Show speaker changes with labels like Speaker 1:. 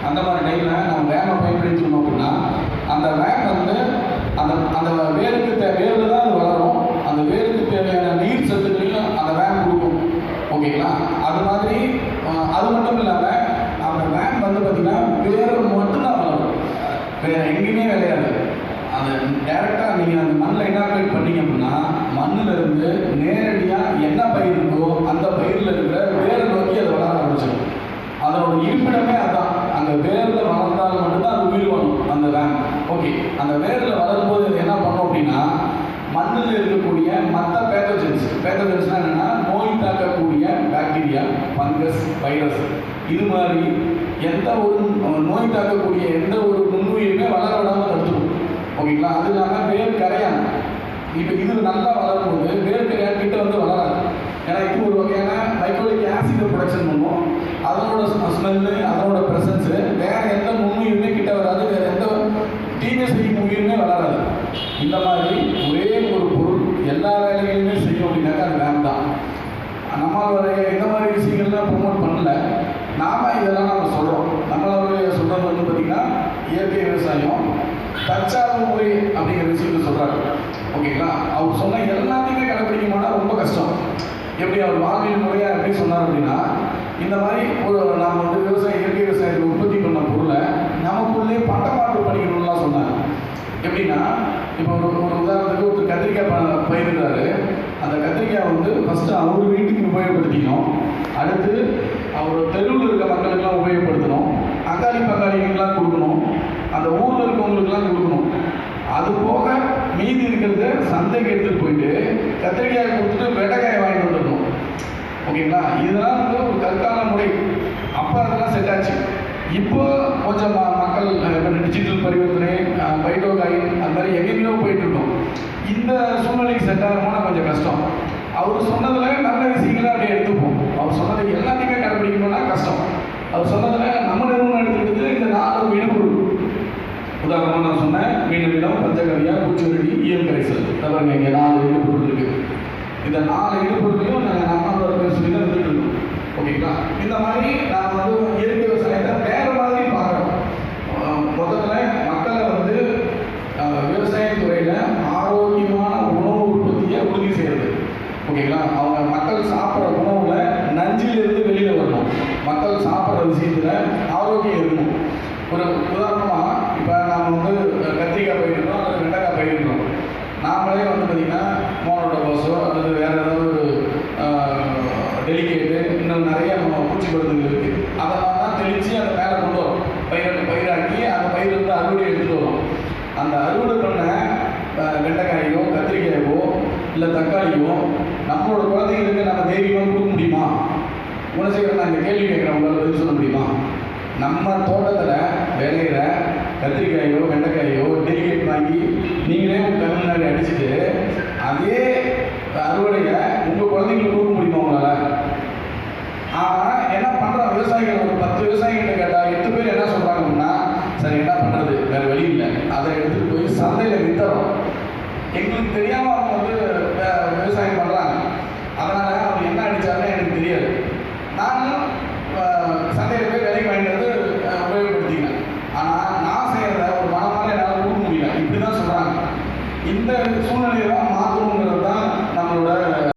Speaker 1: அந்த மாதிரி டைமில் நம்ம வேனை பயன்படுத்திக்கணும் அப்படின்னா அந்த வேன் வந்து அந்த அந்த வேருக்கு வேரில் தான் அது வளரும். அந்த வேருக்கு தேவையான நீர் சத்துக்களையும் அந்த வேன் கொடுக்கும். ஓகேங்களா? அது மாதிரி அது மட்டும் இல்லாமல் அந்த வேன் வந்து பார்த்திங்கன்னா வேறு மட்டும்தான் வளரும், வேறு எங்கேயுமே விளையாது. அது டேரெக்டாக நீங்கள் அந்த மண்ணில் இனாக்ரேட் பண்ணிங்க அப்படின்னா மண்ணில் இருந்து நேரடியாக என்ன பயிர் இருக்கோ அந்த பயிரில் இருக்கிற வேரை நோக்கி அதை வளர ஆரம்பிச்சிடும். அதோட இருப்பிடமே அதுதான். அந்த வேரில் வளர்ந்தால் மட்டும்தான் அது உயிர் வாழும் அந்த வேன். ஓகே, அந்த வேரில் வளரும்போது அது என்ன பண்ணும் அப்படின்னா மண்ணில் இருக்கக்கூடிய மற்ற பேத்தோஜன்ஸ்னால் என்னென்னா நோய் தாக்கக்கூடிய பாக்டீரியா, ஃபங்கஸ், வைரஸ், இது மாதிரி எந்த ஒரு நோய் தாக்கக்கூடிய எந்த ஒரு நுண்ணுயிரியுமே வளர விடாமல் தடுத்துடும். ஓகேங்களா? அது இல்லாமல் வேர் கரையான். இப்போ இது நல்லா வளரும்போது வேர் கரையான் கிட்ட வந்து வளராது. ஏன்னா இது ஒரு வகையான மைக்ரோலிக் ஆசிடை ப்ரொடக்ஷன் பண்ணும். அதனோட ஸ்மெல்லு, அதனோட ப்ரெசன்ஸு வேறு எந்த நுண்ணுயிருமே கிட்ட வராது, வேறு எந்த டிஎஸ்டி உயிருமே வளராது. இந்த மாதிரி ஒரே ஒரு பொருள் எல்லா வேலைகளையுமே செய்யும் அப்படின்னாக்கா அது வேன் தான். நம்மளுடைய இந்த மாதிரி விஷயங்கள்லாம் ப்ரொமோட் பண்ணல, நாம் இதெல்லாம் நம்ம சொல்கிறோம். நம்மளுடைய சொல்கிறது வந்து பார்த்திங்கன்னா இயற்கை விவசாயம் தற்சார்பு முறை அப்படிங்கிற விஷயத்தை சொல்கிறாரு. ஓகேங்களா? அவர் சொன்ன எல்லாத்தையுமே கடைப்பிடிக்கணும்னா ரொம்ப கஷ்டம். எப்படி அவர் வாழ்வியல் முறையாக எப்படி சொன்னார் அப்படின்னா இந்த மாதிரி ஒரு நாம் வந்து இயற்கை விவசாயத்தில் உற்பத்தி பண்ண பொருளை நமக்குள்ளே பட்டமாற்று பண்ணிக்கணும்லாம் சொன்னார். எப்படின்னா இப்போ ஒரு உதாரணத்துக்கு ஒருத்தர் கத்திரிக்காய் பயிரிடுறாரு. அந்த கத்திரிக்காய் வந்து ஃபஸ்ட்டு அவர் வீட்டுக்கு உபயோகப்படுத்திக்கணும், அடுத்து அவர் தெருவில் இருக்க மக்களுக்கெல்லாம் உபயோகப்படுத்தணும், பங்காளிகளுக்கெல்லாம் கொடுக்கணும், அந்த ஊரில் இருக்கவங்களுக்கெல்லாம் கொடுக்கணும். அது போக மீதி இருக்கிறத சந்தைக்கு எடுத்துகிட்டு போயிட்டு கத்திரிக்காயை கொடுத்துட்டு வெண்டைக்காயை வாங்கிட்டு வந்துடணும். ஓகேங்களா? இதெல்லாம் வந்து ஒரு தற்கால முறை. அப்போ அதெல்லாம் செட் ஆச்சு. இப்போ கொஞ்சம் மக்கள் டிஜிட்டல் பரிவர்த்தனை, பைட்டோகாயின், அந்த மாதிரி எங்கேயுமே போயிட்டு இருக்கோம். இந்த சூழ்நிலைக்கு செட் ஆகணும்னா கொஞ்சம் கஷ்டம். அவர் சொன்னதில் நல்ல விஷயங்களை அப்படியே எடுத்துப்போம். அவர் சொன்னதை எல்லாத்தையுமே கடைப்பிடிக்கணும்னா கஷ்டம். அவர் சொன்னதில் நம்ம நிறுவனம் எடுத்துக்கிட்டு இந்த 4 இனப்பொருள் உதாரணமாக நான் சொன்னேன். மீனமிலம், பஞ்சகவியா, பூச்சிவெள்ளி, ஈயம் கரைசல். அப்புறம் இங்கே 4 இனப்பொருள் இருக்குது. இந்த 4 இனப்பொருளையும் நாங்கள் நம்மளோட பேர் சொல்லி தான் வந்துட்டு இருக்கோம். ஓகேங்களா? இந்த மாதிரி நான் வந்து இயற்கை விவசாயத்தை வேறு மாதிரி பார்க்குறோம். முதல்ல மக்களை வந்து விவசாயத்துறையில் ஆரோக்கியமான உணவு உற்பத்தியை உறுதி செய்கிறது. ஓகேங்களா? அவங்க மக்கள் சாப்பிட்ற உணவில் நஞ்சிலிருந்து வெளியில் வரணும். மக்கள் சாப்பிட்ற விஷயத்தில் ஆரோக்கியம் இருக்கணும். ஒரு உதாரணமாக இப்போ நாம் வந்து கத்திரிக்காய் பயிரிடுறோம் அல்லது வெண்டைக்காய் பயிரிடுறோம். நாமளே வந்து பார்த்திங்கன்னா மோனோடோபாஸோ அல்லது வேறு ஏதாவது ஒரு டெலிகேட்டு, இன்னும் நிறைய பூச்சி மருந்துகள் இருக்குது. அதெல்லாம் தான் தெளித்து அதை மேலே கொண்டு வரும். பயிராக்கி அந்த பயிரிலிருந்து அறுவடை எடுத்துகிட்டு வரும். அந்த அறுவடை பண்ண வெண்டைக்காயோ கத்திரிக்காயோ இல்லை தக்காளியோ நம்மளோட குழந்தைங்களுக்கு நம்ம தைரியமாக கொடுக்க முடியுமா? குணசேகரன் நான் இந்த கேள்வி கேட்குறேன், உங்களால் பதில் சொல்ல முடியுமா? நம்ம தோட்டத்தில் விளையிற கத்திரிக்காயோ வெண்டைக்காயோ டெலிகேட் வாங்கி நீங்களே உங்கள் கண் முன்னாடி அடிச்சுட்டு அதே அறுவடையை உங்கள் குழந்தைங்களுக்கு கொடுக்க முடியுமா உங்களால்? ஆனால் என்ன பண்ணுறோம், விவசாயிகள் ஒரு 10 விவசாயிகிட்ட கேட்டால் 8 பேர் என்ன சொல்கிறாங்க அப்படின்னா, சரி என்ன பண்ணுறது, வேறு வழி இல்லை, அதை எடுத்துகிட்டு போய் சந்தையில் விற்றுறோம். எங்களுக்கு தெரியாமல்